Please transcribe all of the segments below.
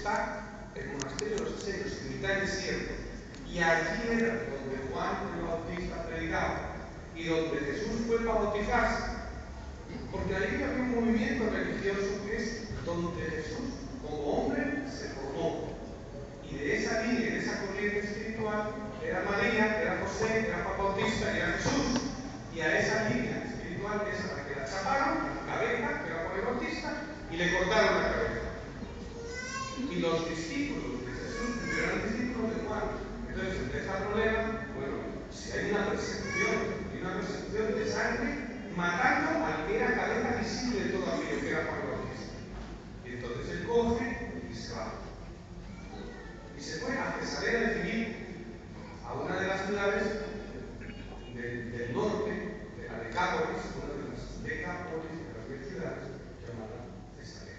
está el monasterio de los Asenios, en mitad del desierto, y allí era donde Juan el Bautista predicaba y donde Jesús fue para bautizarse, porque allí había un movimiento religioso que es donde Jesús como hombre se formó, y de esa línea, de esa corriente espiritual, era María, era José, era Juan Bautista y era Jesús, y a esa línea espiritual es a la que la chaparon la cabeza, que era Juan el Bautista, y le cortaron la cabeza. Y los discípulos de Jesús eran discípulos de Juan. Entonces empieza el problema, bueno, si hay una persecución de sangre, matando al que era cabeza visible de todo aquello que era Juan el Bautista. Y entonces él coge y se va. Y se fue a Cesarea de Filipo, a una de las ciudades del norte, de la Decápolis, una de las Decápolis, de las 10 ciudades, llamada Cesarea.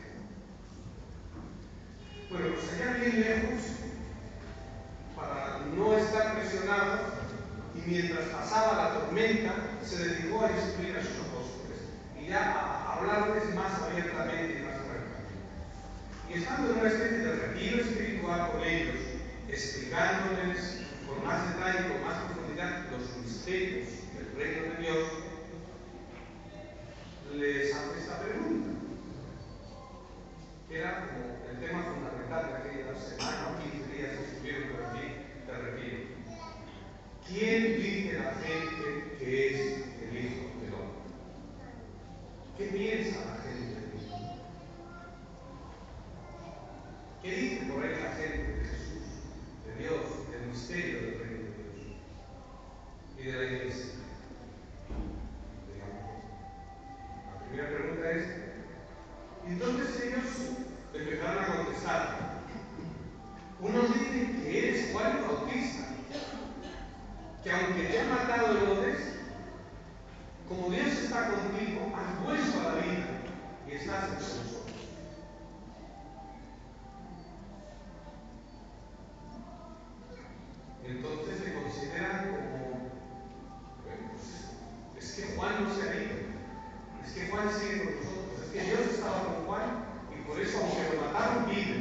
Bueno, pues allá bien lejos, para no estar presionados, y mientras pasaba la tormenta, se dedicó a instruir a sus apóstoles y ya a hablarles más abiertamente y más francamente. Y estando en una especie de retiro espiritual con ellos, explicándoles con más detalle, con más profundidad, los misterios del reino de Dios, les hace esta pregunta, que era como el tema fundamental de aquella semana o 15 días que estuvieron por aquí, te refiro. ¿Quién dice la gente que es el Hijo del Hombre? ¿Qué piensa la gente de Cristo? ¿Qué dice por ahí la gente de Jesús, de Dios, del misterio del reino de Dios y de la iglesia? La primera pregunta es, y entonces ellos empezaron a contestar. Unos dicen que eres Juan el Bautista, que aunque te ha matado Herodes, como Dios está contigo, has vuelto a la vida y estás entre nosotros. Entonces le consideran como, bueno, pues es que Juan no se ha ido, es que Juan sigue con nosotros, es que Dios estaba con Juan y por eso, aunque lo mataron, vive.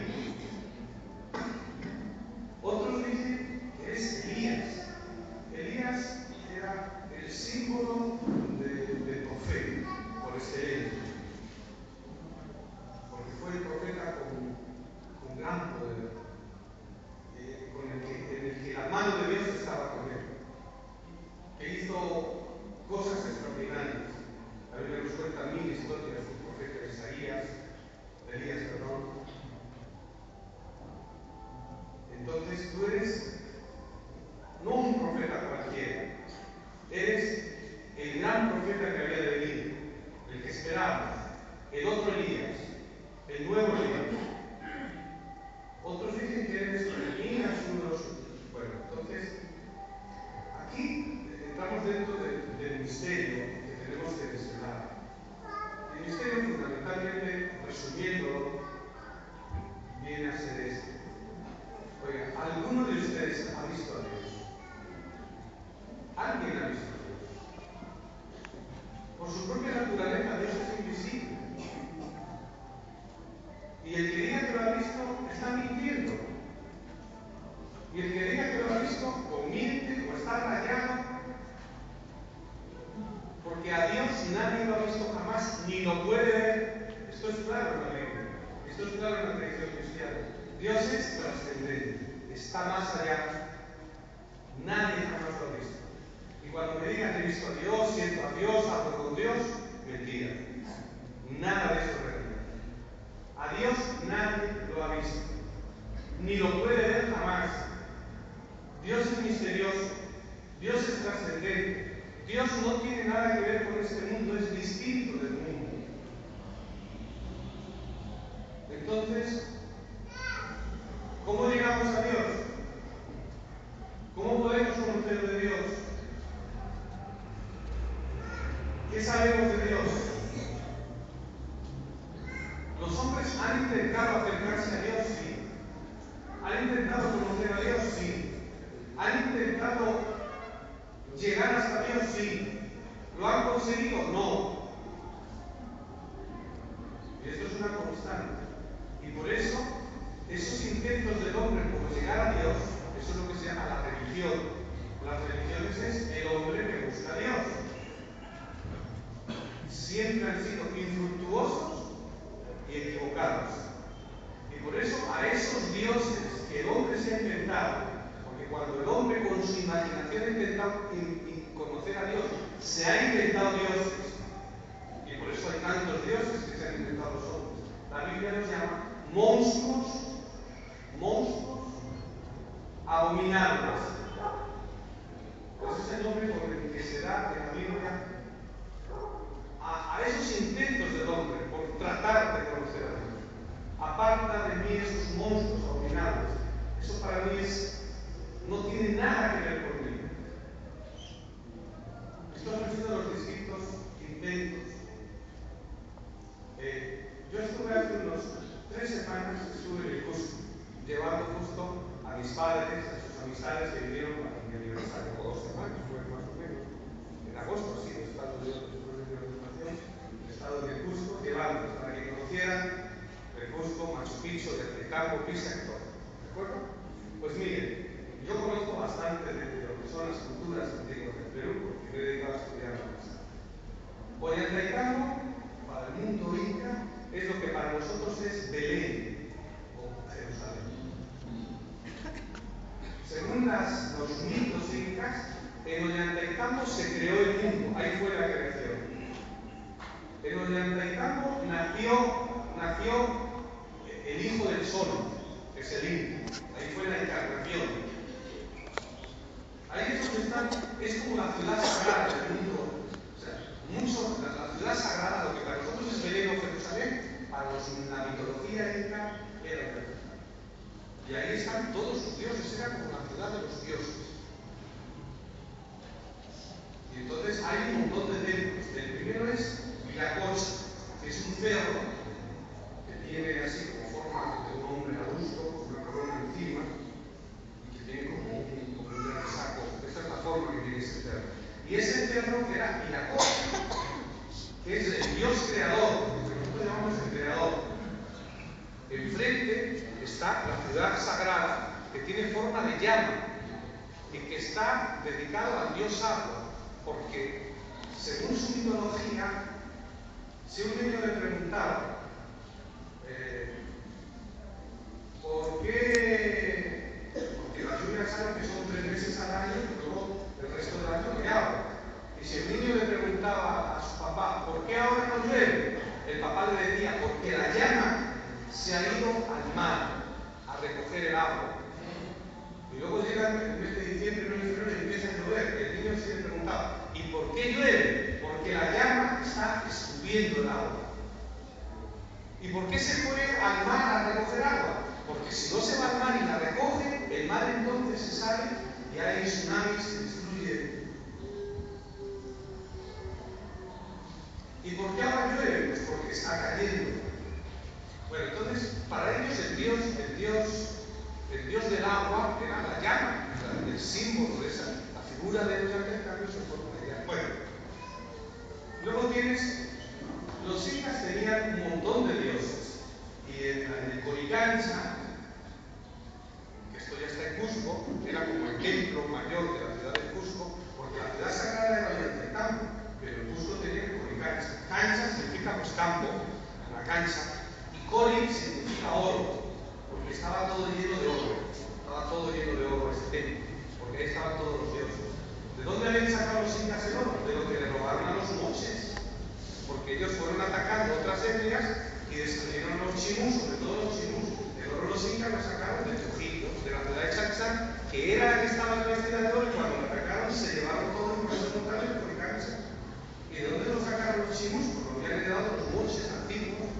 Otros dicen que es Elías. Elías era el símbolo del profeta por excelencia, porque fue el profeta con gran poder, en el que la mano de Dios estaba con él, que hizo cosas extraordinarias. A mí me nos cuentan 1000 historias del profeta Elías, perdón. Entonces tú eres no un profeta cualquiera, eres el gran profeta que había de venir, el que esperábamos, el otro Elías, el nuevo Elías. Otros dicen que eres Jeremías, uno de los... Bueno, entonces, aquí entramos dentro del misterio que tenemos que desvelar. El misterio, fundamentalmente, resumiéndolo, viene a ser este. Oiga, ¿alguno de ustedes ha visto a Dios? ¿Alguien ha visto a Dios? Por su propia naturaleza, Dios es invisible. Y el que diga que lo ha visto está mintiendo. Y el que diga que lo ha visto o miente o está rayado, porque a Dios nadie lo ha visto jamás ni lo puede ver. Esto es claro en la Biblia, esto es claro en la tradición cristiana. Dios es trascendente, está más allá. Nadie jamás lo ha visto. Y cuando me digan he visto a Dios, siento a Dios, hablo con Dios, mentira. Nada de eso es realidad. A Dios nadie lo ha visto, ni lo puede ver jamás. Dios es misterioso, Dios es trascendente, Dios no tiene nada que ver con este mundo, es distinto del mundo. Entonces, ¿cómo llegamos a Dios? ¿Cómo podemos conocer de Dios? ¿Qué sabemos de Dios? Los hombres han intentado acercarse a Dios, sí. Han intentado conocer a Dios, sí. Han intentado llegar hasta Dios, sí. ¿Lo han conseguido? No. Y esto es una constante. Y por eso, esos inventado, porque cuando el hombre con su imaginación ha intentado conocer a Dios, se ha inventado dioses, y por eso hay tantos dioses que se han inventado los hombres. La Biblia los llama monstruos abominables. Ese es el nombre con el que se da en la Biblia a esos intentos del hombre por tratar de conocer a Dios. Aparta de mí esos monstruos abominables. Eso para mí no tiene nada que ver conmigo. Estos han sido los distintos intentos. Yo estuve hace unos 3 semanas, estuve en el Cusco, llevando justo a mis padres, a sus amistades que vinieron a mi aniversario, o 2 semanas, fue más o menos, en agosto, así, el estado de educación, el estado de Cusco, llevándolos para que conocieran el Cusco, Machu Picchu, el Campo, Pisa y todo. ¿De acuerdo? Pues miren, yo conozco bastante de lo que son las culturas antiguas del Perú, porque me he dedicado a estudiar la pasada. Ollantaytambo, para el mundo inca, es lo que para nosotros es Belén o Jerusalén. Según los mitos incas, en Ollantaytambo se creó el mundo, ahí fue la creación. En Ollantaytambo nació el hijo del sol, que es el Inca, ahí fue la encarnación. Ahí es donde están, es como la ciudad sagrada del mundo. O sea, la ciudad sagrada, lo que para nosotros es Belén o Jerusalén, para la mitología inca era Jerusalén. Y ahí están todos sus dioses, era como la ciudad de los dioses. Y entonces hay un montón de templos. El primero es Viracocha, que es un cerro que tiene así como forma de un hombre adusto, con una corona encima, y que tiene como un gran saco. Esa es la forma que tiene ese cerro. Y ese cerro que era Viracocha, que es el Dios creador, que nosotros llamamos el creador. Enfrente está la ciudad sagrada, que tiene forma de llama, y que está dedicado al dios agua, porque según su mitología, si un niño le preguntaba ¿por qué? Porque las lluvias saben que son 3 meses al año y luego el resto del año no hay agua. Y si el niño le preguntaba a su papá ¿por qué ahora no llueve? El papá le decía porque la llama se ha ido al mar a recoger el agua. Y luego llega el mes de diciembre, el mes de febrero y empieza a llover. Y el niño se le preguntaba ¿y por qué llueve? Porque la llama está escupiendo el agua. ¿Y por qué se fue al mar a recoger agua? Porque si no se va al mar y la recoge, el mar entonces se sale y hay tsunamis que destruyen. ¿Y por qué ahora llueve? Pues porque está cayendo. Bueno, entonces, para ellos el dios del agua era la llama, el símbolo de esa, la figura de los intercambios en forma de llama. Bueno, luego tienes, los incas tenían un montón de dioses, y en el Coricancha, que esto ya está en Cusco, era como el templo mayor de la ciudad de Cusco, porque la ciudad sagrada era Ollantaytambo, pero en Cusco tenía el Coricancha. Cancha significa pues campo, la cancha, y Cori significa oro, porque estaba todo lleno de oro ese templo, porque ahí estaban todos los dioses. ¿De dónde habían sacado los incas el oro? De lo que le robaron a los moches, porque ellos fueron atacando otras etnias y destruyeron a los chimus, sobre todo los chimus. El oro los incas lo sacaron de Trujillo, de la ciudad de Chaxán, que era la que estaba vestida de oro, y cuando lo atacaron se llevaron todo y por eso montaron el Coricancha. ¿Y de dónde lo sacaron los chimus? Pues lo habían heredado los moches antiguos.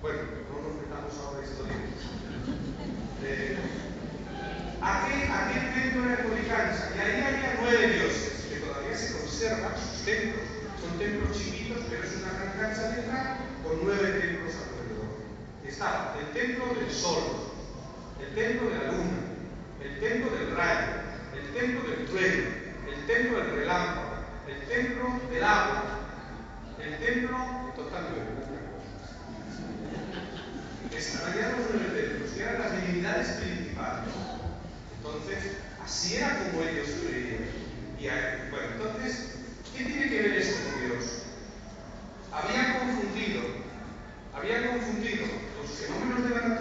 Bueno, no nos metamos ahora en historia. Aquel templo era el Coricancha, y ahí había 9 dioses, que todavía se conservan sus templos. Son templos chiquitos, pero es una gran cancha de entrar con 9 templos alrededor. Estaba el templo del sol, el templo de la luna, el templo del rayo, el templo del trueno, el templo del relámpago, el templo del agua, el templo, en total 9. Estaban los 9 templos, que eran las divinidades principales. Entonces, así era como ellos creían. Y bueno, entonces, ¿qué tiene que ver esto con Dios? Habían confundido los fenómenos de la naturaleza